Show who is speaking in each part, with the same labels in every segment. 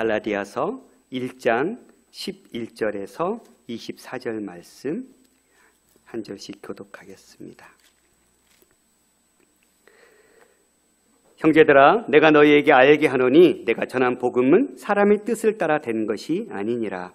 Speaker 1: 갈라디아서 1장 11절에서 24절 말씀 한 절씩 교독하겠습니다. 형제들아, 내가 너희에게 알게 하노니 내가 전한 복음은 사람의 뜻을 따라 된 것이 아니니라.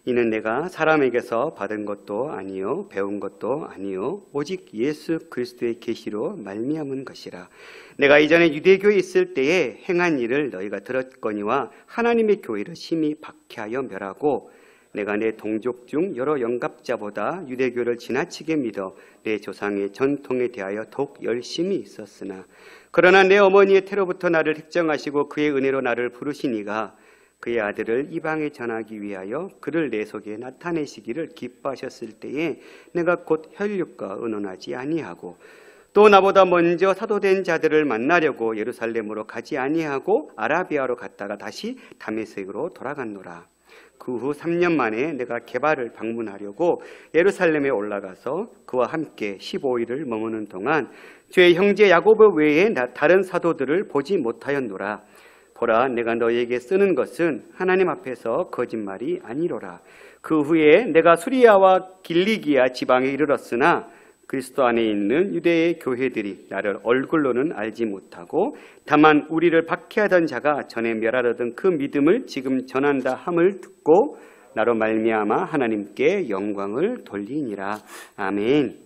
Speaker 1: 이는 내가 사람에게서 받은 것도 아니요 배운 것도 아니요 오직 예수 그리스도의 계시로 말미암은 것이라. 내가 이전에 유대교에 있을 때에 행한 일을 너희가 들었거니와 하나님의 교회를 심히 박해하여 멸하고 내가 내 동족 중 여러 영갑자보다 유대교를 지나치게 믿어 내 조상의 전통에 대하여 더욱 열심히 있었으나 그러나 내 어머니의 태로부터 나를 택정하시고 그의 은혜로 나를 부르시니가 그의 아들을 이방에 전하기 위하여 그를 내 속에 나타내시기를 기뻐하셨을 때에 내가 곧 혈육과 의논하지 아니하고 또 나보다 먼저 사도된 자들을 만나려고 예루살렘으로 가지 아니하고 아라비아로 갔다가 다시 다메섹으로 돌아갔노라. 그 후 3년 만에 내가 게바를 방문하려고 예루살렘에 올라가서 그와 함께 15일을 머무는 동안 주의 형제 야고보 외에 다른 사도들을 보지 못하였노라. 보라, 내가 너희에게 쓰는 것은 하나님 앞에서 거짓말이 아니로라. 그 후에 내가 수리아와 길리기아 지방에 이르렀으나 그리스도 안에 있는 유대의 교회들이 나를 얼굴로는 알지 못하고 다만 우리를 박해하던 자가 전에 멸하려던 그 믿음을 지금 전한다 함을 듣고 나로 말미암아 하나님께 영광을 돌리니라. 아멘.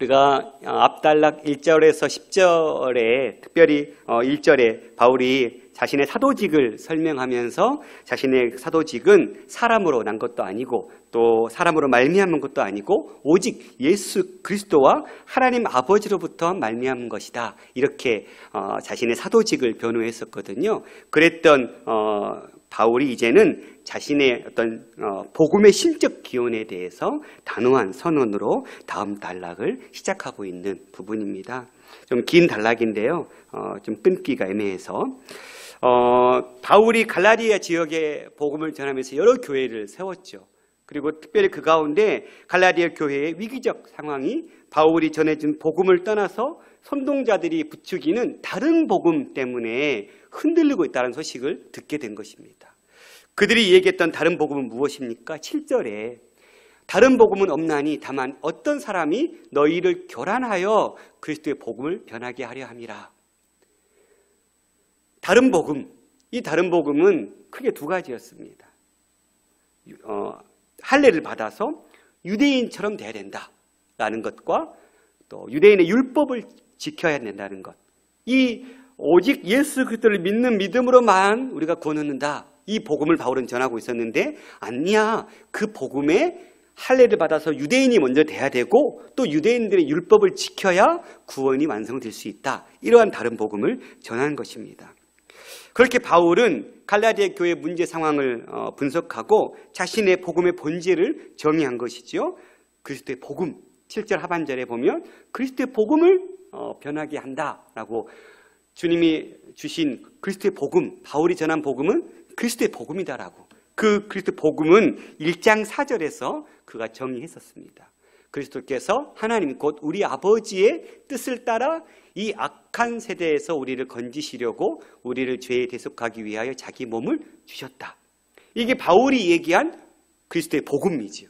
Speaker 1: 우리가 앞단락 1절에서 10절에 특별히 1절에 바울이 자신의 사도직을 설명하면서 자신의 사도직은 사람으로 난 것도 아니고 또 사람으로 말미암은 것도 아니고 오직 예수 그리스도와 하나님 아버지로부터 말미암은 것이다. 이렇게 자신의 사도직을 변호했었거든요. 그랬던 바울이 이제는 자신의 어떤 복음의 실적 기원에 대해서 단호한 선언으로 다음 단락을 시작하고 있는 부분입니다. 좀 긴 단락인데요. 좀 끊기가 애매해서 바울이 갈라디아 지역에 복음을 전하면서 여러 교회를 세웠죠. 그리고 특별히 그 가운데 갈라디아 교회의 위기적 상황이 바울이 전해준 복음을 떠나서 선동자들이 부추기는 다른 복음 때문에 흔들리고 있다는 소식을 듣게 된 것입니다. 그들이 얘기했던 다른 복음은 무엇입니까? 7절에 다른 복음은 없나니 다만 어떤 사람이 너희를 교란하여 그리스도의 복음을 변하게 하려 함이라. 다른 복음, 이 다른 복음은 크게 두 가지였습니다. 할례를 받아서 유대인처럼 돼야 된다라는 것과 또 유대인의 율법을 지켜야 된다는 것. 이 오직 예수 그리스도를 믿는 믿음으로만 우리가 구원 얻는다. 이 복음을 바울은 전하고 있었는데 아니야. 그 복음에 할례를 받아서 유대인이 먼저 돼야 되고 또 유대인들의 율법을 지켜야 구원이 완성될 수 있다. 이러한 다른 복음을 전한 것입니다. 그렇게 바울은 갈라디아 교회의 문제 상황을 분석하고 자신의 복음의 본질을 정의한 것이죠. 그리스도의 복음, 7절 하반절에 보면 그리스도의 복음을 변하게 한다라고 주님이 주신 그리스도의 복음, 바울이 전한 복음은 그리스도의 복음이다라고. 그 그리스도의 복음은 1장 4절에서 그가 정의했었습니다. 그리스도께서 하나님 곧 우리 아버지의 뜻을 따라 이 악한 세대에서 우리를 건지시려고 우리를 죄에 대속하기 위하여 자기 몸을 주셨다. 이게 바울이 얘기한 그리스도의 복음이지요.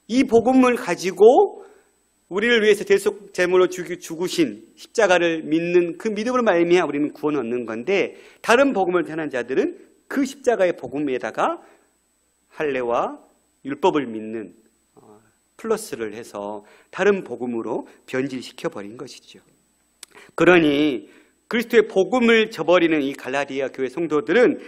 Speaker 1: 이 복음을 가지고 우리를 위해서 대속 제물로 죽으신 십자가를 믿는 그 믿음으로 말미암아 우리는 구원을 얻는 건데 다른 복음을 전한 자들은 그 십자가의 복음에다가 할례와 율법을 믿는 플러스를 해서 다른 복음으로 변질시켜버린 것이죠. 그러니 그리스도의 복음을 저버리는 이 갈라디아 교회 성도들은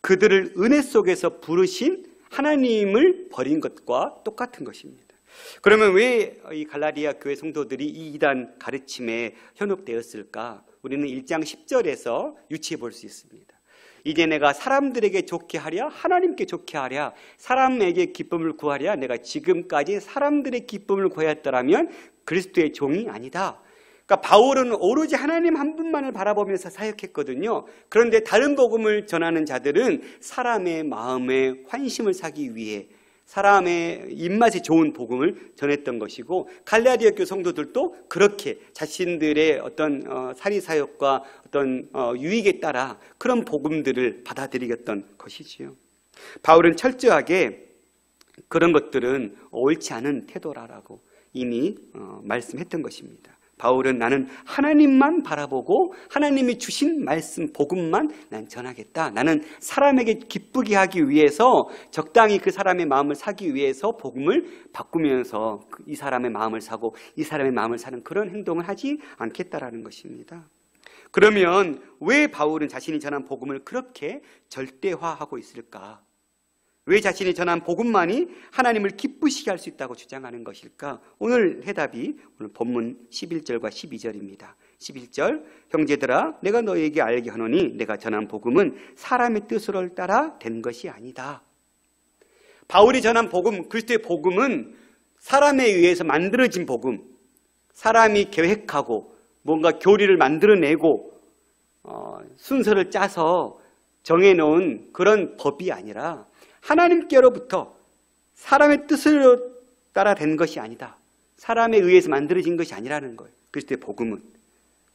Speaker 1: 그들을 은혜 속에서 부르신 하나님을 버린 것과 똑같은 것입니다. 그러면 왜 이 갈라디아 교회 성도들이 이 이단 가르침에 현혹되었을까? 우리는 1장 10절에서 유추해 볼 수 있습니다. 이제 내가 사람들에게 좋게 하랴 하나님께 좋게 하랴 사람에게 기쁨을 구하랴 내가 지금까지 사람들의 기쁨을 구하였더라면 그리스도의 종이 아니다. 그러니까 바울은 오로지 하나님 한 분만을 바라보면서 사역했거든요. 그런데 다른 복음을 전하는 자들은 사람의 마음에 환심을 사기 위해 사람의 입맛에 좋은 복음을 전했던 것이고, 갈라디아 교회 성도들도 그렇게 자신들의 어떤 사리사욕과 어떤 유익에 따라 그런 복음들을 받아들이겠던 것이지요. 바울은 철저하게 그런 것들은 옳지 않은 태도라고 이미 말씀했던 것입니다. 바울은 나는 하나님만 바라보고 하나님이 주신 말씀, 복음만 난 전하겠다. 나는 사람에게 기쁘게 하기 위해서, 적당히 그 사람의 마음을 사기 위해서 복음을 바꾸면서 이 사람의 마음을 사고 이 사람의 마음을 사는 그런 행동을 하지 않겠다라는 것입니다. 그러면 왜 바울은 자신이 전한 복음을 그렇게 절대화하고 있을까? 왜 자신이 전한 복음만이 하나님을 기쁘시게 할 수 있다고 주장하는 것일까? 오늘 해답이 오늘 본문 11절과 12절입니다. 11절, 형제들아 내가 너희에게 알게 하노니 내가 전한 복음은 사람의 뜻을 따라 된 것이 아니다. 바울이 전한 복음, 그리스도의 복음은 사람에 의해서 만들어진 복음, 사람이 계획하고 뭔가 교리를 만들어내고 순서를 짜서 정해놓은 그런 법이 아니라 하나님께로부터 사람의 뜻을 따라 된 것이 아니다. 사람에 의해서 만들어진 것이 아니라는 거예요. 그리스도의 복음은.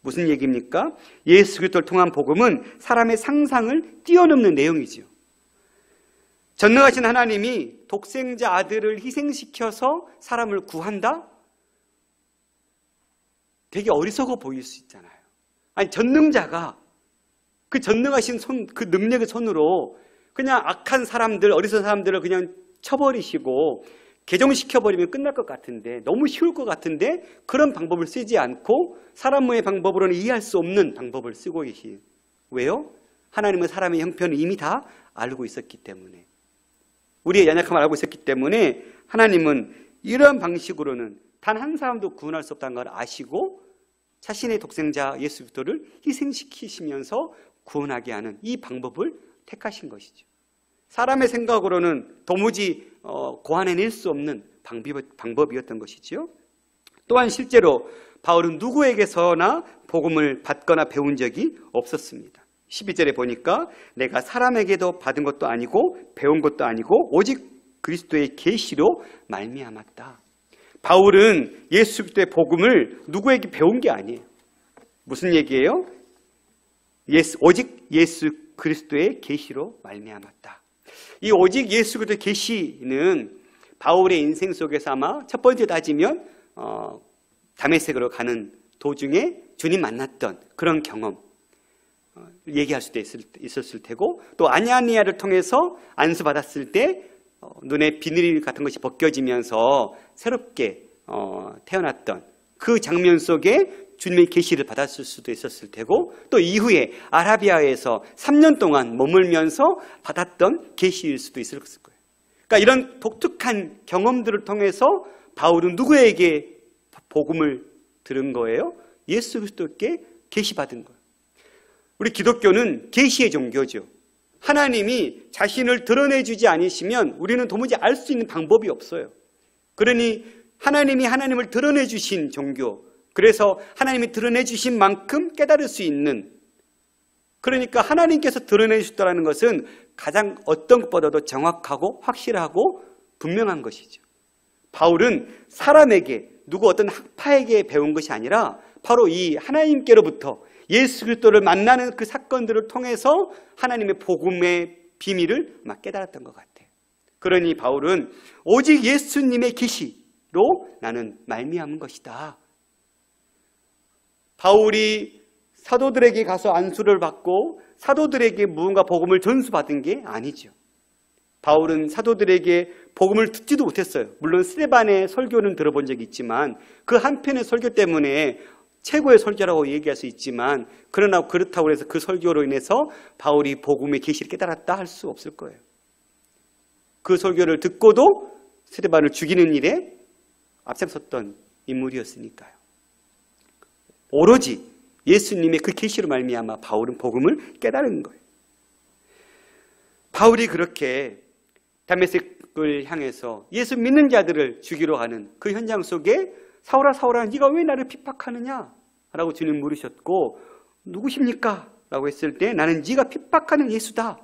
Speaker 1: 무슨 얘기입니까? 예수 그리스도를 통한 복음은 사람의 상상을 뛰어넘는 내용이지요. 전능하신 하나님이 독생자 아들을 희생시켜서 사람을 구한다? 되게 어리석어 보일 수 있잖아요. 아니, 전능자가 그 전능하신 그 능력의 손으로 그냥 악한 사람들, 어리석은 사람들을 그냥 쳐버리시고 개종시켜버리면 끝날 것 같은데, 너무 쉬울 것 같은데 그런 방법을 쓰지 않고 사람의 방법으로는 이해할 수 없는 방법을 쓰고 계시. 왜요? 하나님은 사람의 형편을 이미 다 알고 있었기 때문에, 우리의 연약함을 알고 있었기 때문에 하나님은 이런 방식으로는 단 한 사람도 구원할 수 없다는 걸 아시고 자신의 독생자 예수 그리스도를 희생시키시면서 구원하게 하는 이 방법을 택하신 것이죠. 사람의 생각으로는 도무지 고안해낼 수 없는 방법이었던 것이죠. 또한 실제로 바울은 누구에게서나 복음을 받거나 배운 적이 없었습니다. 12절에 보니까 내가 사람에게도 받은 것도 아니고 배운 것도 아니고 오직 그리스도의 계시로 말미암았다. 바울은 예수 그리스도의 복음을 누구에게 배운 게 아니에요. 무슨 얘기예요? 오직 예수 그리스도의 계시로 말미암았다. 이 오직 예수 그리스도의 계시는 바울의 인생 속에서 아마 첫 번째 따지면 다메섹으로 가는 도중에 주님 만났던 그런 경험 얘기할 수도 있었을 테고, 또 아냐니아를 통해서 안수받았을 때 눈에 비늘 같은 것이 벗겨지면서 새롭게 태어났던 그 장면 속에 주님의 계시를 받았을 수도 있었을 테고, 또 이후에 아라비아에서 3년 동안 머물면서 받았던 계시일 수도 있을 거예요. 그러니까 이런 독특한 경험들을 통해서 바울은 누구에게 복음을 들은 거예요? 예수 그리스도께 계시받은 거예요. 우리 기독교는 계시의 종교죠. 하나님이 자신을 드러내주지 않으시면 우리는 도무지 알 수 있는 방법이 없어요. 그러니 하나님이 하나님을 드러내주신 종교, 그래서 하나님이 드러내주신 만큼 깨달을 수 있는, 그러니까 하나님께서 드러내주셨다는 것은 가장 어떤 것보다도 정확하고 확실하고 분명한 것이죠. 바울은 사람에게, 누구 어떤 학파에게 배운 것이 아니라 바로 이 하나님께로부터 예수 그리스도를 만나는 그 사건들을 통해서 하나님의 복음의 비밀을 막 깨달았던 것 같아요. 그러니 바울은 오직 예수님의 계시로 나는 말미암은 것이다. 바울이 사도들에게 가서 안수를 받고 사도들에게 무언가 복음을 전수받은 게 아니죠. 바울은 사도들에게 복음을 듣지도 못했어요. 물론 스데반의 설교는 들어본 적이 있지만 그 한편의 설교 때문에 최고의 설교라고 얘기할 수 있지만, 그러나 그렇다고 해서 그 설교로 인해서 바울이 복음의 계시를 깨달았다 할 수 없을 거예요. 그 설교를 듣고도 스데반을 죽이는 일에 앞장섰던 인물이었으니까요. 오로지 예수님의 그 계시로 말미암아 바울은 복음을 깨달은 거예요. 바울이 그렇게 다메섹을 향해서 예수 믿는 자들을 죽이러 가는 그 현장 속에 사울아 사울아 네가 왜 나를 핍박하느냐 라고 주님 물으셨고, 누구십니까? 라고 했을 때 나는 네가 핍박하는 예수다.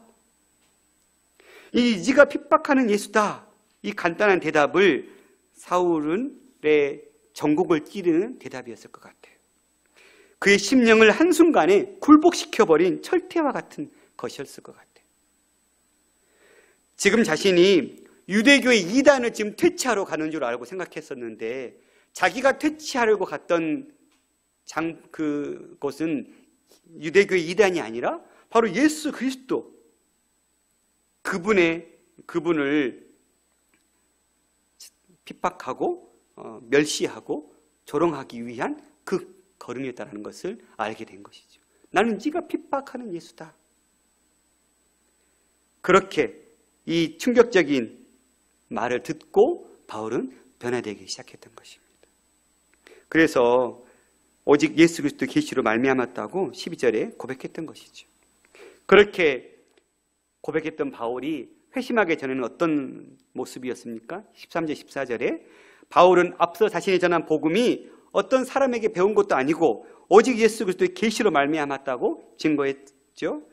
Speaker 1: 이 네가 핍박하는 예수다 이 간단한 대답을 사울의 전곡을 찌르는 대답이었을 것 같아요. 그의 심령을 한순간에 굴복시켜버린 철퇴와 같은 것이었을 것 같아요. 지금 자신이 유대교의 이단을 지금 퇴치하러 가는 줄 알고 생각했었는데, 자기가 퇴치하려고 갔던 그곳은 유대교의 이단이 아니라 바로 예수 그리스도, 그분을 핍박하고 멸시하고 조롱하기 위한 그 걸음이었다는 것을 알게 된 것이죠. 나는 네가 핍박하는 예수다. 그렇게 이 충격적인 말을 듣고 바울은 변화되기 시작했던 것입니다. 그래서 오직 예수 그리스도 계시로 말미암았다고 12절에 고백했던 것이죠. 그렇게 고백했던 바울이 회심하게 전에는 어떤 모습이었습니까? 13절 14절에 바울은 앞서 자신이 전한 복음이 어떤 사람에게 배운 것도 아니고 오직 예수 그리스도의 계시로 말미암았다고 증거했죠.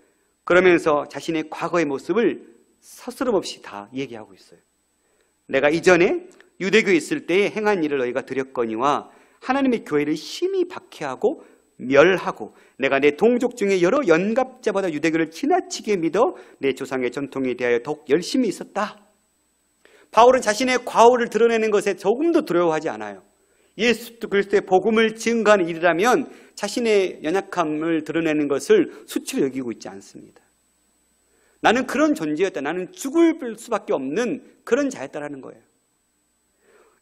Speaker 1: 그러면서 자신의 과거의 모습을 서스럼 없이 다 얘기하고 있어요. 내가 이전에 유대교에 있을 때에 행한 일을 너희가 들였거니와 하나님의 교회를 심히 박해하고 멸하고 내가 내 동족 중에 여러 연갑자보다 유대교를 지나치게 믿어 내 조상의 전통에 대하여 더욱 열심히 있었다. 바울은 자신의 과오를 드러내는 것에 조금도 두려워하지 않아요. 예수 그리스도의 복음을 증거하는 일이라면 자신의 연약함을 드러내는 것을 수치로 여기고 있지 않습니다. 나는 그런 존재였다. 나는 죽을 수밖에 없는 그런 자였다라는 거예요.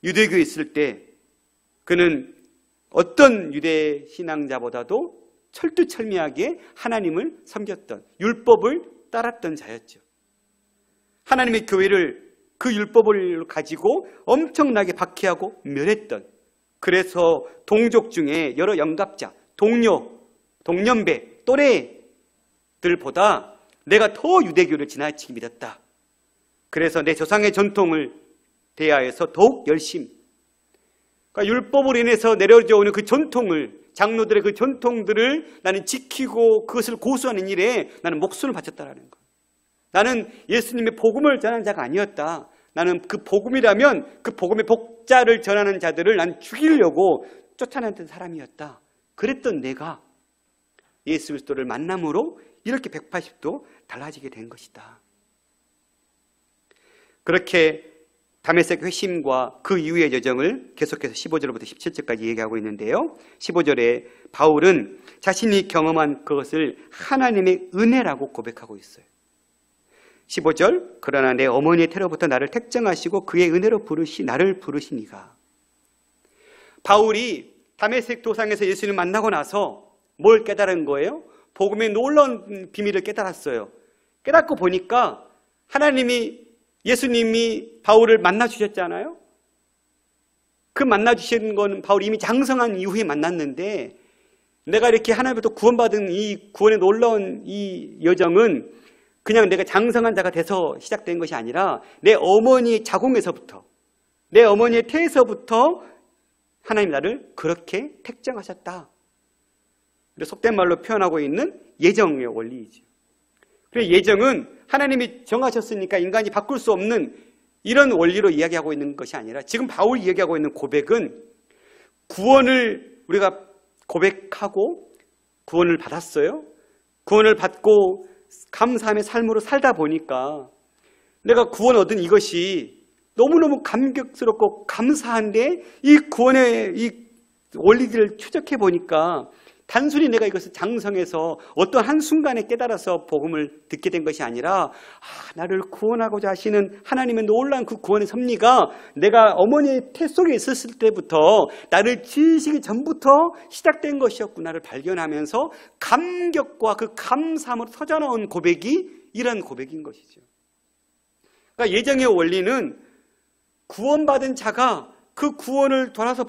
Speaker 1: 유대교에 있을 때 그는 어떤 유대 신앙자보다도 철두철미하게 하나님을 섬겼던, 율법을 따랐던 자였죠. 하나님의 교회를 그 율법을 가지고 엄청나게 박해하고 멸했던, 그래서 동족 중에 여러 영갑자, 동료, 동년배, 또래들보다 내가 더 유대교를 지나치게 믿었다. 그래서 내 조상의 전통을 대하여서 더욱 열심히, 그러니까 율법으로 인해서 내려져 오는 그 전통을, 장로들의 그 전통들을 나는 지키고 그것을 고수하는 일에 나는 목숨을 바쳤다라는 것. 나는 예수님의 복음을 전하는 자가 아니었다. 나는 그 복음이라면 그 복음의 복자를 전하는 자들을 난 죽이려고 쫓아냈던 사람이었다. 그랬던 내가 예수 그리스도를 만남으로 이렇게 180도 달라지게 된 것이다. 그렇게 다메섹 회심과 그 이후의 여정을 계속해서 15절부터 17절까지 얘기하고 있는데요. 15절에 바울은 자신이 경험한 그것을 하나님의 은혜라고 고백하고 있어요. 15절, 그러나 내 어머니의 태로부터 나를 택정하시고 그의 은혜로 나를 부르시니가. 바울이 다메섹 도상에서 예수님을 만나고 나서 뭘 깨달은 거예요? 복음의 놀라운 비밀을 깨달았어요. 깨닫고 보니까 예수님이 바울을 만나주셨잖아요. 그 만나주신 건 바울이 이미 장성한 이후에 만났는데, 내가 이렇게 하나님부터 구원받은 이 구원의 놀라운 이 여정은 그냥 내가 장성한 자가 돼서 시작된 것이 아니라 내 어머니의 자궁에서부터, 내 어머니의 태에서부터 하나님 나를 그렇게 택정하셨다. 속된 말로 표현하고 있는 예정의 원리이죠. 그래서 예정은 하나님이 정하셨으니까 인간이 바꿀 수 없는 이런 원리로 이야기하고 있는 것이 아니라, 지금 바울이 이야기하고 있는 고백은 구원을 우리가 고백하고 구원을 받았어요. 구원을 받고 감사함의 삶으로 살다 보니까 내가 구원 얻은 이것이 너무너무 감격스럽고 감사한데, 이 구원의 이 원리들을 추적해 보니까 단순히 내가 이것을 장성해서 어떤 한순간에 깨달아서 복음을 듣게 된 것이 아니라, 나를 구원하고자 하시는 하나님의 놀라운 그 구원의 섭리가 내가 어머니의 태 속에 있었을 때부터 나를 지으시기 전부터 시작된 것이었구나를 발견하면서 감격과 그 감사함으로 터져나온 고백이 이런 고백인 것이죠. 그러니까 예정의 원리는 구원받은 자가 그 구원을 돌아서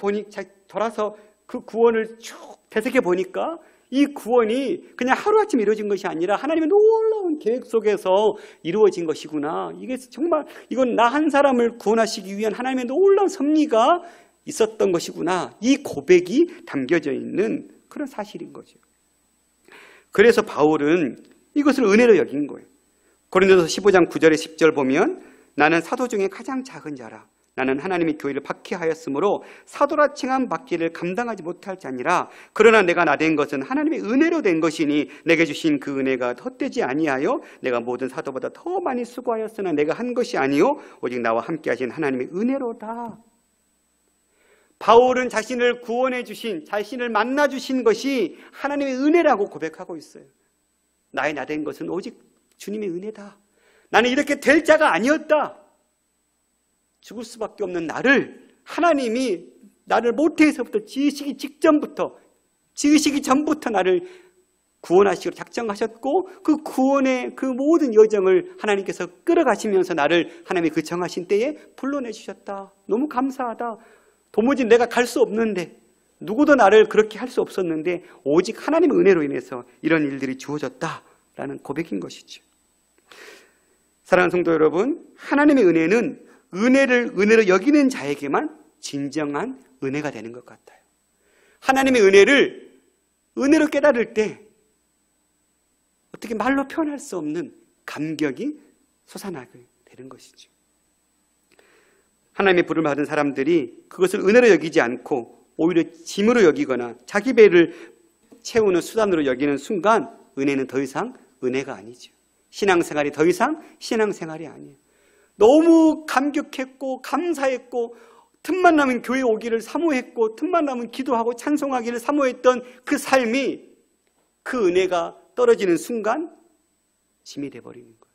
Speaker 1: 그 구원을 쭉 되새겨 보니까 이 구원이 그냥 하루아침에 이루어진 것이 아니라 하나님의 놀라운 계획 속에서 이루어진 것이구나. 이게 정말, 이건 나 한 사람을 구원하시기 위한 하나님의 놀라운 섭리가 있었던 것이구나. 이 고백이 담겨져 있는 그런 사실인 거죠. 그래서 바울은 이것을 은혜로 여긴 거예요. 고린도서 15장 9절에 10절 보면 나는 사도 중에 가장 작은 자라. 나는 하나님의 교회를 박해하였으므로 사도라 칭함 받기를 감당하지 못할 자니라. 그러나 내가 나된 것은 하나님의 은혜로 된 것이니 내게 주신 그 은혜가 헛되지 아니하여 내가 모든 사도보다 더 많이 수고하였으나 내가 한 것이 아니요 오직 나와 함께 하신 하나님의 은혜로다. 바울은 자신을 구원해 주신, 자신을 만나 주신 것이 하나님의 은혜라고 고백하고 있어요. 나의 나된 것은 오직 주님의 은혜다. 나는 이렇게 될 자가 아니었다. 죽을 수밖에 없는 나를 하나님이 나를 모태에서부터 지으시기 전부터 나를 구원하시기로 작정하셨고 그 구원의 그 모든 여정을 하나님께서 끌어가시면서 나를 하나님이 그 정하신 때에 불러내 주셨다. 너무 감사하다. 도무지 내가 갈 수 없는데, 누구도 나를 그렇게 할 수 없었는데 오직 하나님의 은혜로 인해서 이런 일들이 주어졌다라는 고백인 것이죠. 사랑하는 성도 여러분, 하나님의 은혜는 은혜를 은혜로 여기는 자에게만 진정한 은혜가 되는 것 같아요. 하나님의 은혜를 은혜로 깨달을 때 어떻게 말로 표현할 수 없는 감격이 솟아나게 되는 것이죠. 하나님의 부름을 받은 사람들이 그것을 은혜로 여기지 않고 오히려 짐으로 여기거나 자기 배를 채우는 수단으로 여기는 순간 은혜는 더 이상 은혜가 아니죠. 신앙생활이 더 이상 신앙생활이 아니에요. 너무 감격했고 감사했고 틈만 나면 교회 오기를 사모했고 틈만 나면 기도하고 찬송하기를 사모했던 그 삶이, 그 은혜가 떨어지는 순간 짐이 돼버리는 거예요.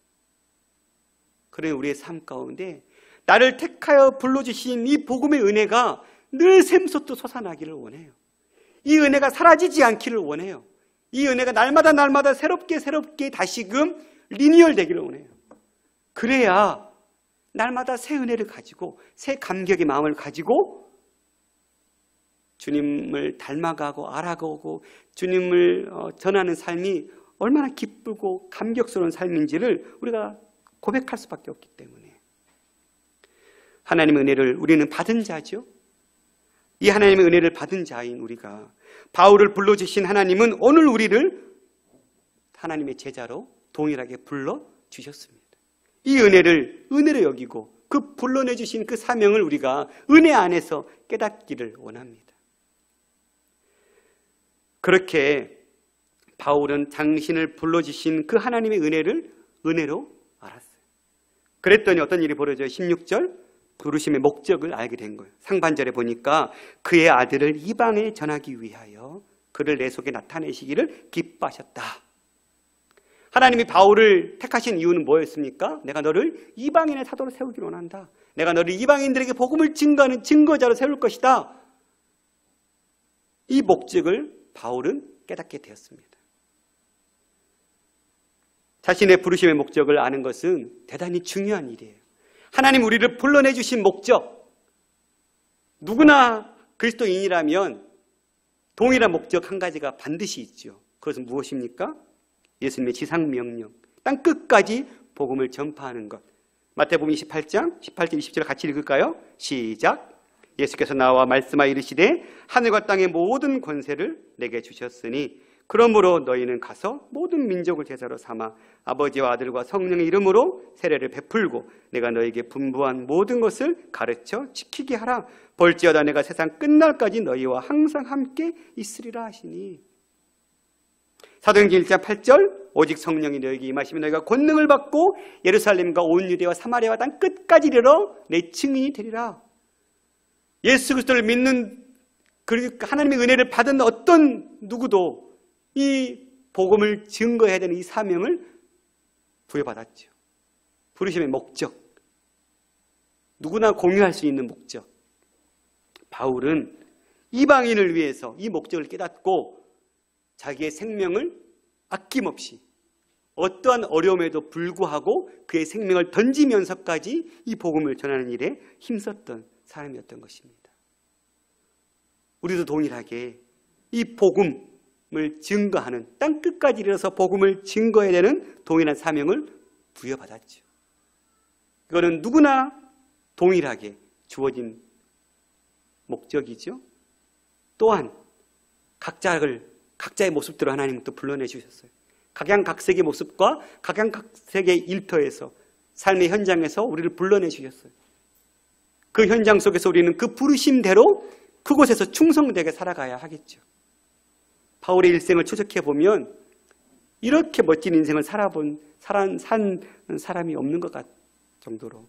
Speaker 1: 그러니 우리의 삶 가운데 나를 택하여 불러주신 이 복음의 은혜가 늘 샘솟도 솟아나기를 원해요. 이 은혜가 사라지지 않기를 원해요. 이 은혜가 날마다 새롭게 다시금 리뉴얼 되기를 원해요. 그래야 날마다 새 은혜를 가지고 새 감격의 마음을 가지고 주님을 닮아가고 알아가고 주님을 전하는 삶이 얼마나 기쁘고 감격스러운 삶인지를 우리가 고백할 수밖에 없기 때문에 하나님의 은혜를 우리는 받은 자죠. 이 하나님의 은혜를 받은 자인 우리가, 바울을 불러주신 하나님은 오늘 우리를 하나님의 제자로 동일하게 불러주셨습니다. 이 은혜를 은혜로 여기고 그 불러내주신 그 사명을 우리가 은혜 안에서 깨닫기를 원합니다. 그렇게 바울은 당신을 불러주신 그 하나님의 은혜를 은혜로 알았어요. 그랬더니 어떤 일이 벌어져요? 16절 부르심의 목적을 알게 된 거예요. 상반절에 보니까 그의 아들을 이방에 전하기 위하여 그를 내 속에 나타내시기를 기뻐하셨다. 하나님이 바울을 택하신 이유는 뭐였습니까? 내가 너를 이방인의 사도로 세우기를 원한다. 내가 너를 이방인들에게 복음을 증거하는 증거자로 세울 것이다. 이 목적을 바울은 깨닫게 되었습니다. 자신의 부르심의 목적을 아는 것은 대단히 중요한 일이에요. 하나님 우리를 불러내주신 목적, 누구나 그리스도인이라면 동일한 목적 한 가지가 반드시 있죠. 그것은 무엇입니까? 예수님의 지상명령, 땅 끝까지 복음을 전파하는 것. 마태복음 28장 18절 20절 같이 읽을까요? 시작. 예수께서 나와 말씀하여 이르시되 하늘과 땅의 모든 권세를 내게 주셨으니 그러므로 너희는 가서 모든 민족을 제자로 삼아 아버지와 아들과 성령의 이름으로 세례를 베풀고 내가 너에게 분부한 모든 것을 가르쳐 지키게 하라. 볼지어다 내가 세상 끝날까지 너희와 항상 함께 있으리라 하시니. 사도행전 1장 8절 오직 성령이 너에게 임하시면 너희가 권능을 받고 예루살렘과 온 유대와 사마리아와 땅 끝까지 이르러 내 증인이 되리라. 예수 그리스도를 믿는 하나님의 은혜를 받은 어떤 누구도 이 복음을 증거해야 되는 이 사명을 부여받았죠. 부르심의 목적, 누구나 공유할 수 있는 목적. 바울은 이방인을 위해서 이 목적을 깨닫고 자기의 생명을 아낌없이 어떠한 어려움에도 불구하고 그의 생명을 던지면서까지 이 복음을 전하는 일에 힘썼던 사람이었던 것입니다. 우리도 동일하게 이 복음을 증거하는, 땅 끝까지 이르러서 복음을 증거해야 되는 동일한 사명을 부여받았죠. 그거는 누구나 동일하게 주어진 목적이죠. 또한 각자의 모습대로 하나님은 또 불러내 주셨어요. 각양각색의 모습과 각양각색의 일터에서 삶의 현장에서 우리를 불러내 주셨어요. 그 현장 속에서 우리는 그 부르심대로 그곳에서 충성되게 살아가야 하겠죠. 바울의 일생을 추적해 보면 이렇게 멋진 인생을 산 사람이 없는 것 같을 정도로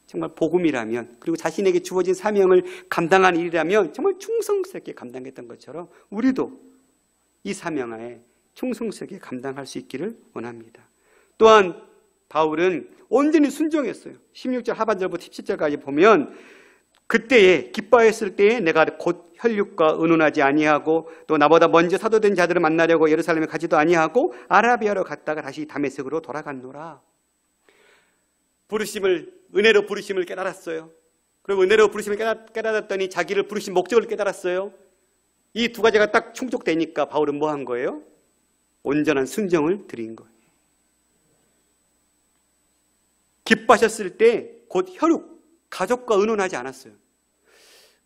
Speaker 1: 정말 복음이라면, 그리고 자신에게 주어진 사명을 감당한 일이라면 정말 충성스럽게 감당했던 것처럼 우리도 이 사명하에 충성스럽게 감당할 수 있기를 원합니다. 또한 바울은 온전히 순종했어요. 16절 하반절부터 17절까지 보면 그때에 기뻐했을 때에 내가 곧 혈육과 의논하지 아니하고 또 나보다 먼저 사도된 자들을 만나려고 예루살렘에 가지도 아니하고 아라비아로 갔다가 다시 다메섹으로 돌아갔노라. 은혜로 부르심을 깨달았어요. 그리고 은혜로 부르심을 깨달았더니 자기를 부르신 목적을 깨달았어요. 이 두 가지가 딱 충족되니까 바울은 뭐 한 거예요? 온전한 순종을 드린 거예요. 기뻐하셨을 때 곧 혈육, 가족과 의논하지 않았어요.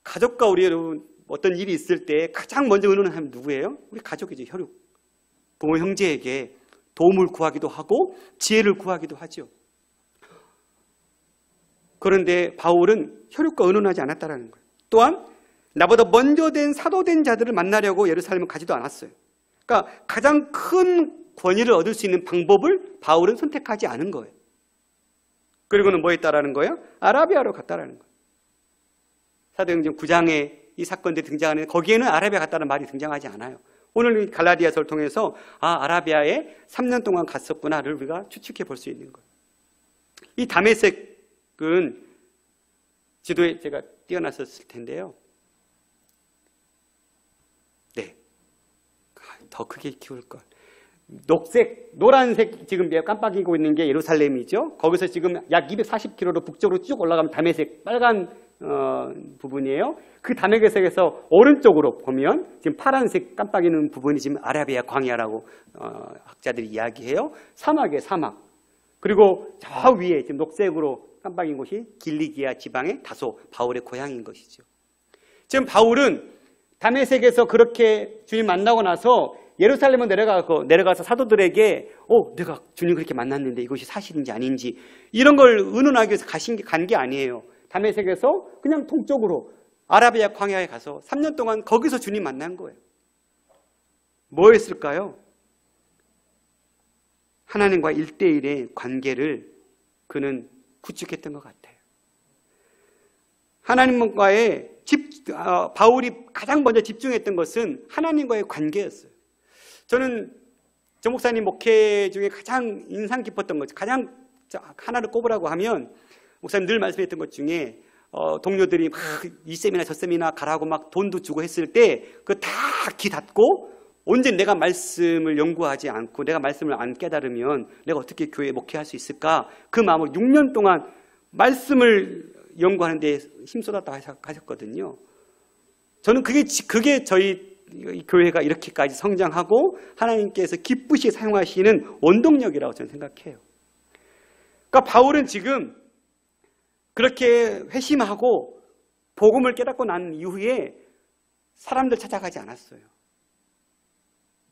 Speaker 1: 가족과 우리 여러분 어떤 일이 있을 때 가장 먼저 의논하는 사람이 누구예요? 우리 가족이죠. 혈육. 부모 형제에게 도움을 구하기도 하고 지혜를 구하기도 하죠. 그런데 바울은 혈육과 의논하지 않았다는 거예요. 또한 나보다 먼저 된 사도된 자들을 만나려고 예루살렘을 가지도 않았어요. 그러니까 가장 큰 권위를 얻을 수 있는 방법을 바울은 선택하지 않은 거예요. 그리고는 뭐 했다라는 거예요? 아라비아로 갔다라는 거예요. 사도행전 9장에 이 사건들이 등장하는데 거기에는 아라비아 갔다는 말이 등장하지 않아요. 오늘 갈라디아서를 통해서 아라비아에 3년 동안 갔었구나를 우리가 추측해 볼 수 있는 거예요. 이 다메섹은 지도에 제가 띄어놨었을 텐데요. 네, 더 크게 키울 걸. 녹색, 노란색 지금 깜빡이고 있는 게 예루살렘이죠. 거기서 지금 약 240km로 북쪽으로 쭉 올라가면 다메섹, 빨간 부분이에요. 그 다메섹에서 오른쪽으로 보면 지금 파란색 깜빡이는 부분이 지금 아라비아 광야라고 학자들이 이야기해요. 사막이에요, 사막. 그리고 저 위에 지금 녹색으로 깜빡인 곳이 길리기아 지방의 다소 바울의 고향인 것이죠. 지금 바울은 다메섹에서 그렇게 주님 만나고 나서 예루살렘에 내려가서 사도들에게 내가 주님 그렇게 만났는데 이것이 사실인지 아닌지 이런 걸 의논하기 위해서 간 게 아니에요. 다메섹에서 그냥 동쪽으로 아라비아 광야에 가서 3년 동안 거기서 주님 만난 거예요. 뭐 했을까요? 하나님과 1대1의 관계를 그는 구축했던 것 같아요. 하나님과의 바울이 가장 먼저 집중했던 것은 하나님과의 관계였어요. 저는 정 목사님 목회 중에 가장 인상 깊었던 것, 가장 하나를 꼽으라고 하면 목사님 늘 말씀했던 것 중에 동료들이 막 이 셈이나 저 셈이나 가라고 막 돈도 주고 했을 때 그 다 귀 닫고 언제 내가 말씀을 연구하지 않고 내가 말씀을 안 깨달으면 내가 어떻게 교회에 목회할 수 있을까? 그 마음으로 6년 동안 말씀을 연구하는 데 힘쏟았다고 하셨거든요. 저는 그게 저희 교회가 이렇게까지 성장하고 하나님께서 기쁘시게 사용하시는 원동력이라고 저는 생각해요. 그러니까 바울은 지금 그렇게 회심하고 복음을 깨닫고 난 이후에 사람들 찾아가지 않았어요.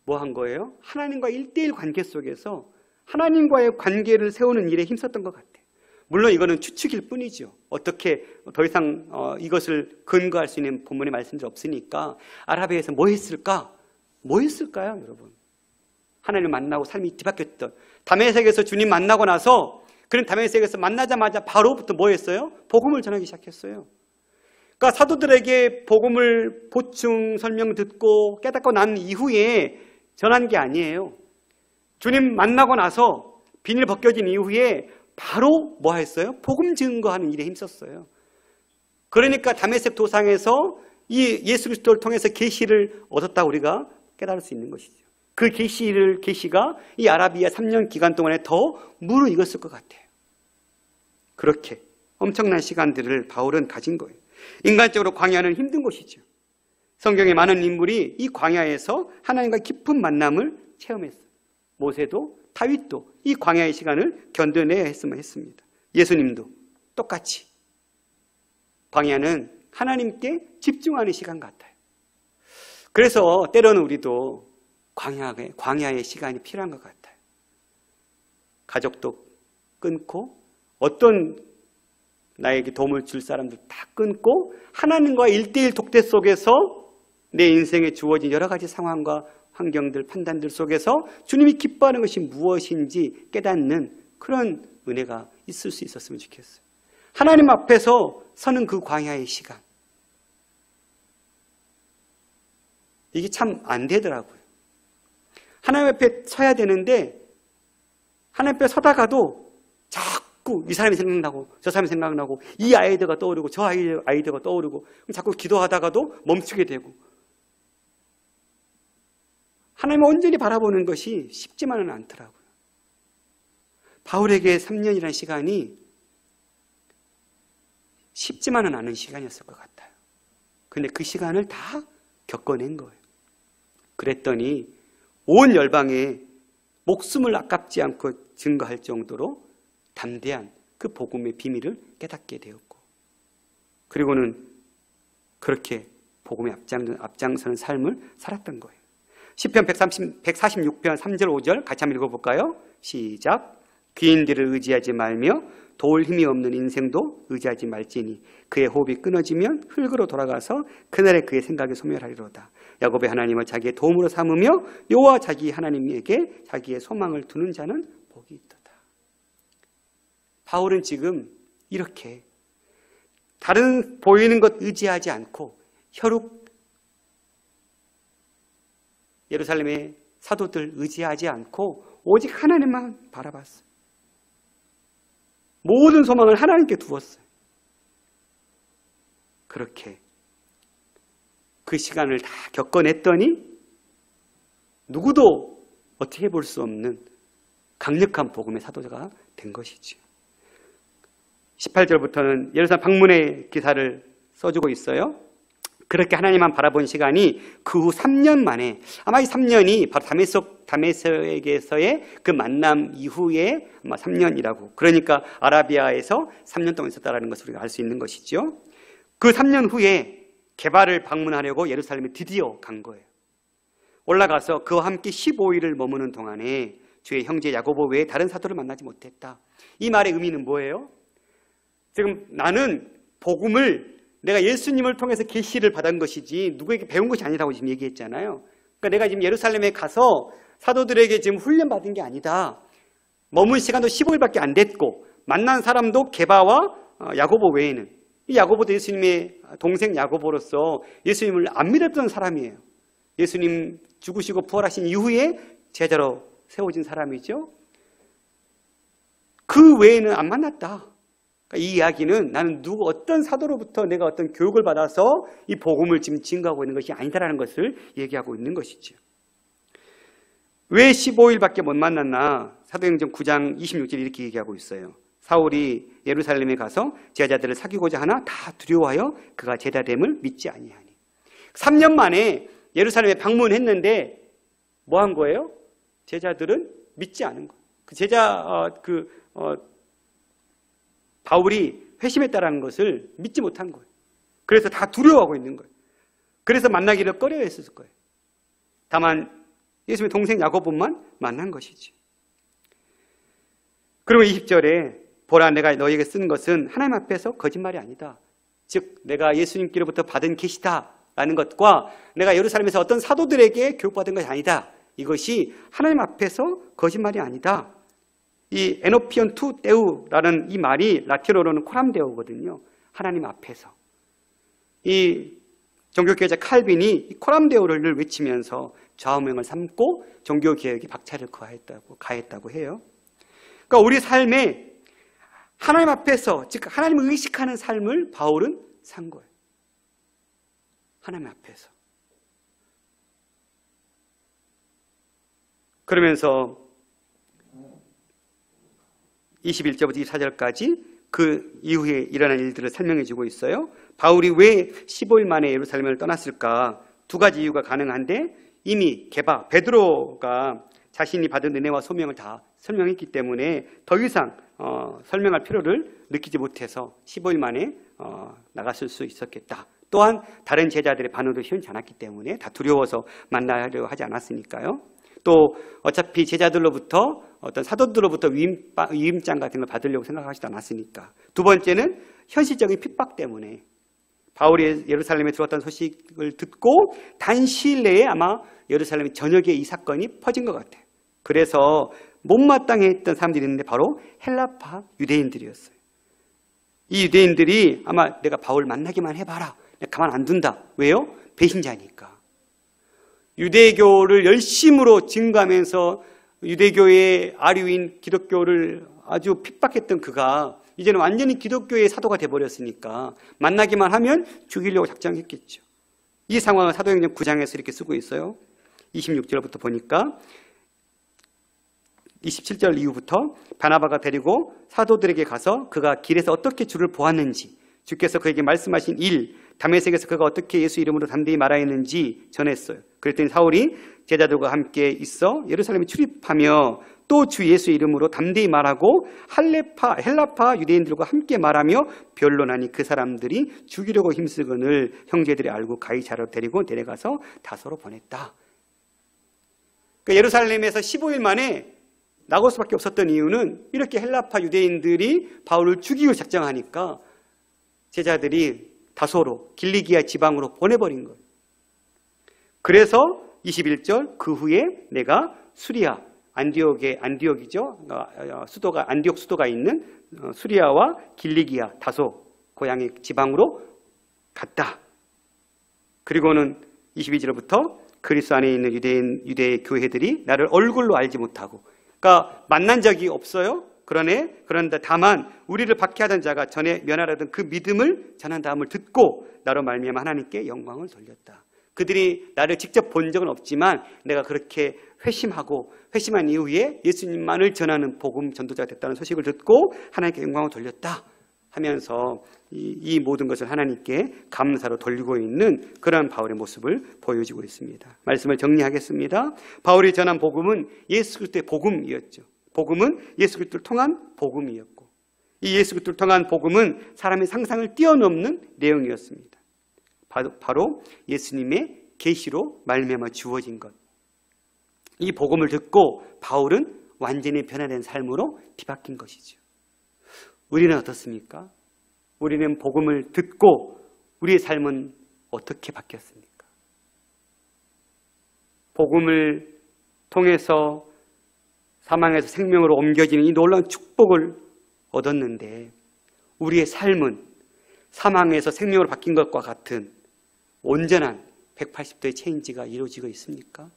Speaker 1: 뭐 한 거예요? 하나님과 1대1 관계 속에서 하나님과의 관계를 세우는 일에 힘썼던 것 같아요. 물론 이거는 추측일 뿐이죠. 어떻게 더 이상 이것을 근거할 수 있는 본문의 말씀들이 없으니까 아라비아에서 뭐 했을까? 뭐 했을까요, 여러분? 하나님을 만나고 삶이 뒤바뀌었던 다메섹에서 주님 만나고 나서 그런 다메섹에서 만나자마자 바로부터 뭐 했어요? 복음을 전하기 시작했어요. 그러니까 사도들에게 복음을 보충 설명 듣고 깨닫고 난 이후에 전한 게 아니에요. 주님 만나고 나서 비닐 벗겨진 이후에 바로 뭐 했어요? 복음 증거하는 일에 힘썼어요. 그러니까 다메섹 도상에서 이 예수 그리스도를 통해서 계시를 얻었다고 우리가 깨달을 수 있는 것이죠. 그 계시가 이 아라비아 3년 기간 동안에 더 무르익었을 것 같아요. 그렇게 엄청난 시간들을 바울은 가진 거예요. 인간적으로 광야는 힘든 곳이죠. 성경에 많은 인물이 이 광야에서 하나님과 깊은 만남을 체험했어요. 모세도 다윗도 이 광야의 시간을 견뎌내야 했으면 했습니다. 예수님도 똑같이 광야는 하나님께 집중하는 시간 같아요. 그래서 때로는 우리도 광야의 시간이 필요한 것 같아요. 가족도 끊고 어떤 나에게 도움을 줄 사람들 다 끊고 하나님과 1:1 독대 속에서 내 인생에 주어진 여러 가지 상황과 환경들, 판단들 속에서 주님이 기뻐하는 것이 무엇인지 깨닫는 그런 은혜가 있을 수 있었으면 좋겠어요. 하나님 앞에서 서는 그 광야의 시간. 이게 참 안 되더라고요. 하나님 앞에 서야 되는데 하나님 앞에 서다가도 자꾸 이 사람이 생각나고 저 사람이 생각나고 이 아이디어가 떠오르고 저 아이디어가 떠오르고 자꾸 기도하다가도 멈추게 되고 하나님을 온전히 바라보는 것이 쉽지만은 않더라고요. 바울에게 3년이라는 시간이 쉽지만은 않은 시간이었을 것 같아요. 근데 그 시간을 다 겪어낸 거예요. 그랬더니 온 열방에 목숨을 아깝지 않고 증거할 정도로 담대한 그 복음의 비밀을 깨닫게 되었고, 그리고는 그렇게 복음에 앞장서는 삶을 살았던 거예요. 시편 146편 3절 5절 같이 한번 읽어볼까요? 시작. 귀인들을 의지하지 말며 도울 힘이 없는 인생도 의지하지 말지니 그의 호흡이 끊어지면 흙으로 돌아가서 그날에 그의 생각이 소멸하리로다. 야곱의 하나님을 자기의 도움으로 삼으며 여호와 자기 하나님에게 자기의 소망을 두는 자는 복이 있도다. 바울은 지금 이렇게 다른 보이는 것 의지하지 않고 혈육 예루살렘의 사도들 의지하지 않고 오직 하나님만 바라봤어요. 모든 소망을 하나님께 두었어요. 그렇게 그 시간을 다 겪어냈더니 누구도 어떻게 볼 수 없는 강력한 복음의 사도자가 된 것이죠. 18절부터는 예루살렘 방문의 기사를 써주고 있어요. 그렇게 하나님만 바라본 시간이 그 후 3년 만에, 아마 이 3년이 바로 다메섹에서의 그 만남 이후에 아마 3년이라고, 그러니까 아라비아에서 3년 동안 있었다는 것을 우리가 알 수 있는 것이죠. 그 3년 후에 게바를 방문하려고 예루살렘에 드디어 간 거예요. 올라가서 그와 함께 15일을 머무는 동안에 주의 형제 야고보 외에 다른 사도를 만나지 못했다. 이 말의 의미는 뭐예요? 지금 나는 복음을 내가 예수님을 통해서 계시를 받은 것이지 누구에게 배운 것이 아니라고 지금 얘기했잖아요. 그러니까 내가 지금 예루살렘에 가서 사도들에게 지금 훈련받은 게 아니다. 머문 시간도 15일밖에 안 됐고 만난 사람도 게바와 야고보 외에는, 이 야고보도 예수님의 동생 야고보로서 예수님을 안 믿었던 사람이에요. 예수님 죽으시고 부활하신 이후에 제자로 세워진 사람이죠. 그 외에는 안 만났다. 이 이야기는 나는 어떤 사도로부터 내가 어떤 교육을 받아서 이 복음을 지금 증거하고 있는 것이 아니다라는 것을 얘기하고 있는 것이죠. 왜 15일밖에 못 만났나? 사도행전 9장 26절 이렇게 얘기하고 있어요. 사울이 예루살렘에 가서 제자들을 사귀고자 하나 다 두려워하여 그가 제자됨을 믿지 아니하니. 3년 만에 예루살렘에 방문했는데 뭐 한 거예요? 제자들은 믿지 않은 거예요. 바울이 회심했다라는 것을 믿지 못한 거예요. 그래서 다 두려워하고 있는 거예요. 그래서 만나기를 꺼려했을 거예요. 다만 예수님의 동생 야고보만 만난 것이지. 그리고 20절에 보라, 내가 너희에게 쓴 것은 하나님 앞에서 거짓말이 아니다. 즉 내가 예수님께로부터 받은 계시다라는 것과 내가 예루살렘에서 어떤 사도들에게 교육받은 것이 아니다. 이것이 하나님 앞에서 거짓말이 아니다. 이 에노피온 투 데우라는 이 말이 라틴어로는 코람데오거든요. 하나님 앞에서. 이 종교개혁자 칼빈이 이 코람데오를 외치면서 좌우명을 삼고 종교개혁에 박차를 가했다고 해요. 그러니까 우리 삶에 하나님 앞에서, 즉 하나님을 의식하는 삶을 바울은 산 거예요. 하나님 앞에서. 그러면서 21절부터 24절까지 그 이후에 일어난 일들을 설명해 주고 있어요. 바울이 왜 15일 만에 예루살렘을 떠났을까? 두 가지 이유가 가능한데 이미 베드로가 자신이 받은 은혜와 소명을 다 설명했기 때문에 더 이상 설명할 필요를 느끼지 못해서 15일 만에 나갔을 수 있었겠다. 또한 다른 제자들의 반응도 시원치 않았기 때문에 다 두려워서 만나려 하지 않았으니까요. 또 어차피 제자들로부터 어떤 사도들로부터 위임장 같은 걸 받으려고 생각하지도 않았으니까. 두 번째는 현실적인 핍박 때문에 바울이 예루살렘에 들어왔다는 소식을 듣고 단시일 내에 아마 예루살렘 전역에 이 사건이 퍼진 것 같아요. 그래서 못마땅해 했던 사람들이 있는데 바로 헬라파 유대인들이었어요. 이 유대인들이 아마 내가 바울 만나기만 해봐라. 가만 안 둔다. 왜요? 배신자니까. 유대교를 열심으로 증거하면서 유대교의 아류인 기독교를 아주 핍박했던 그가 이제는 완전히 기독교의 사도가 돼버렸으니까 만나기만 하면 죽이려고 작정했겠죠. 이 상황을 사도행전 9장에서 이렇게 쓰고 있어요. 26절부터 보니까 27절 이후부터 바나바가 데리고 사도들에게 가서 그가 길에서 어떻게 주를 보았는지, 주께서 그에게 말씀하신 일, 다메섹에서 그가 어떻게 예수 이름으로 담대히 말하였는지 전했어요. 그랬더니 사울이 제자들과 함께 있어 예루살렘에 출입하며 또 주 예수 이름으로 담대히 말하고 헬라파 유대인들과 함께 말하며 변론하니 그 사람들이 죽이려고 힘쓰거늘 형제들이 알고 가이사랴로 데리고 내려가서 다소로 보냈다. 그러니까 예루살렘에서 15일 만에 나올 수밖에 없었던 이유는 이렇게 헬라파 유대인들이 바울을 죽이고 작정하니까 제자들이 다소로 길리기아 지방으로 보내버린 거예요. 그래서 21절 그 후에 내가 수리아 안디옥이죠. 안디옥 수도가 있는 수리아와 길리기아 다소 고향의 지방으로 갔다. 그리고는 22절부터 그리스도 안에 있는 유대 교회들이 나를 얼굴로 알지 못하고, 그러니까 만난 적이 없어요. 그런데 다만 우리를 박해하던 자가 전에 면하려던 그 믿음을 전한 다음을 듣고 나로 말미암아 하나님께 영광을 돌렸다. 그들이 나를 직접 본 적은 없지만 내가 그렇게 회심한 이후에 예수님만을 전하는 복음 전도자가 됐다는 소식을 듣고 하나님께 영광을 돌렸다 하면서 이 모든 것을 하나님께 감사로 돌리고 있는 그런 바울의 모습을 보여주고 있습니다. 말씀을 정리하겠습니다. 바울이 전한 복음은 예수 그리스도의 복음이었죠. 복음은 예수 그리스도를 통한 복음이었고, 이 예수 그리스도를 통한 복음은 사람의 상상을 뛰어넘는 내용이었습니다. 바로 예수님의 계시로 말미암아 주어진 것. 이 복음을 듣고 바울은 완전히 변화된 삶으로 뒤바뀐 것이죠. 우리는 어떻습니까? 우리는 복음을 듣고 우리의 삶은 어떻게 바뀌었습니까? 복음을 통해서 사망에서 생명으로 옮겨지는 이 놀라운 축복을 얻었는데 우리의 삶은 사망에서 생명으로 바뀐 것과 같은 온전한 180도의 체인지가 이루어지고 있습니까?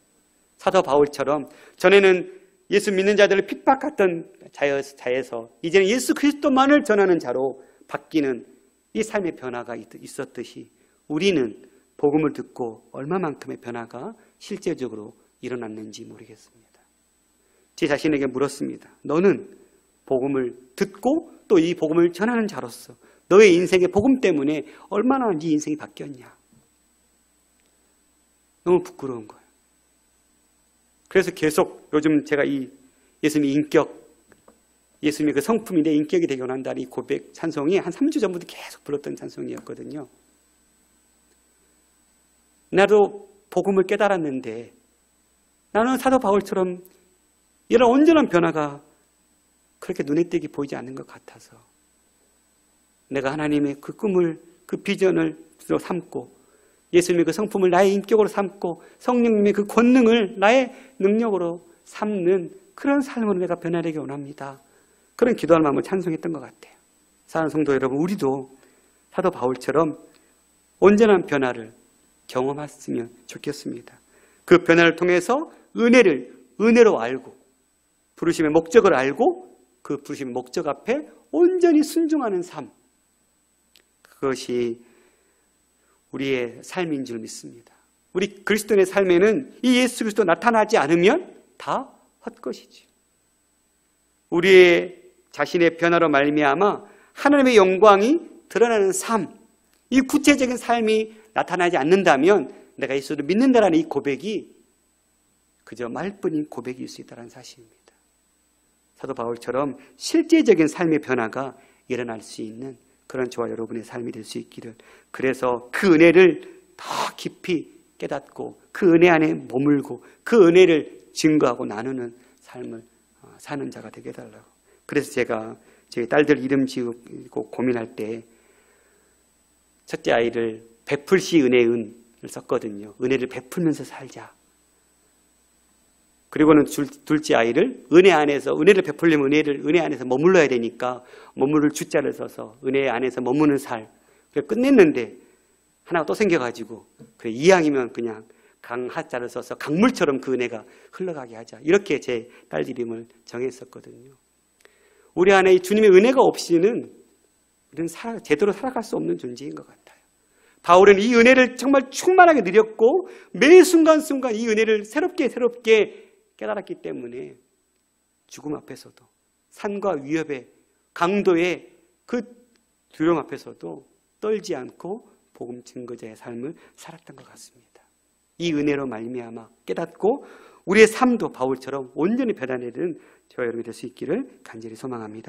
Speaker 1: 사도 바울처럼 전에는 예수 믿는 자들을 핍박했던 자에서 이제는 예수 그리스도만을 전하는 자로 바뀌는 이 삶의 변화가 있었듯이 우리는 복음을 듣고 얼마만큼의 변화가 실제적으로 일어났는지 모르겠습니다. 제 자신에게 물었습니다. 너는 복음을 듣고 또 이 복음을 전하는 자로서 너의 인생의 복음 때문에 얼마나 네 인생이 바뀌었냐. 너무 부끄러운 거예요. 그래서 계속 요즘 제가 이 예수님의 인격, 예수님의 그 성품이 내 인격이 되게 원한다는 이 고백 찬송이 한 3주 전부터 계속 불렀던 찬송이었거든요. 나도 복음을 깨달았는데 나는 사도 바울처럼 이런 온전한 변화가 그렇게 눈에 띄게 보이지 않는 것 같아서 내가 하나님의 그 꿈을, 그 비전을 삼고 예수님의 그 성품을 나의 인격으로 삼고 성령님의 그 권능을 나의 능력으로 삼는 그런 삶으로 내가 변화되기 원합니다. 그런 기도하는 마음을 찬송했던 것 같아요. 사랑하는 성도 여러분, 우리도 사도 바울처럼 온전한 변화를 경험했으면 좋겠습니다. 그 변화를 통해서 은혜로 알고 부르심의 목적을 알고 그 부르심의 목적 앞에 온전히 순종하는 삶, 그것이 우리의 삶인 줄 믿습니다. 우리 그리스도인의 삶에는 이 예수 그리스도 나타나지 않으면 다 헛것이죠. 우리의 자신의 변화로 말미암아 하나님의 영광이 드러나는 삶, 이 구체적인 삶이 나타나지 않는다면 내가 예수를 믿는다라는 이 고백이 그저 말뿐인 고백일 수 있다는 사실입니다. 사도 바울처럼 실제적인 삶의 변화가 일어날 수 있는 그런 저와 여러분의 삶이 될 수 있기를, 그래서 그 은혜를 더 깊이 깨닫고 그 은혜 안에 머물고 그 은혜를 증거하고 나누는 삶을 사는 자가 되게 해달라고. 그래서 제가 저희 딸들 이름 지우고 고민할 때 첫째 아이를 베풀시 은혜의 은을 썼거든요. 은혜를 베풀면서 살자. 그리고는 둘째 아이를 은혜 안에서, 은혜를 베풀려면 은혜 안에서 머물러야 되니까 머무를 주자를 써서 은혜 안에서 머무는 살. 그래 끝냈는데 하나가 또 생겨가지고 그래 이왕이면 그냥 강하자를 써서 강물처럼 그 은혜가 흘러가게 하자. 이렇게 제 딸 이름을 정했었거든요. 우리 안에 주님의 은혜가 없이는 우리는 제대로 살아갈 수 없는 존재인 것 같아요. 바울은 이 은혜를 정말 충만하게 누렸고 매 순간순간 이 은혜를 새롭게 깨달았기 때문에 죽음 앞에서도 산과 위협의 강도의 그 두려움 앞에서도 떨지 않고 복음 증거자의 삶을 살았던 것 같습니다. 이 은혜로 말미암아 깨닫고 우리의 삶도 바울처럼 온전히 변화되는 저와 여러분이 될 수 있기를 간절히 소망합니다.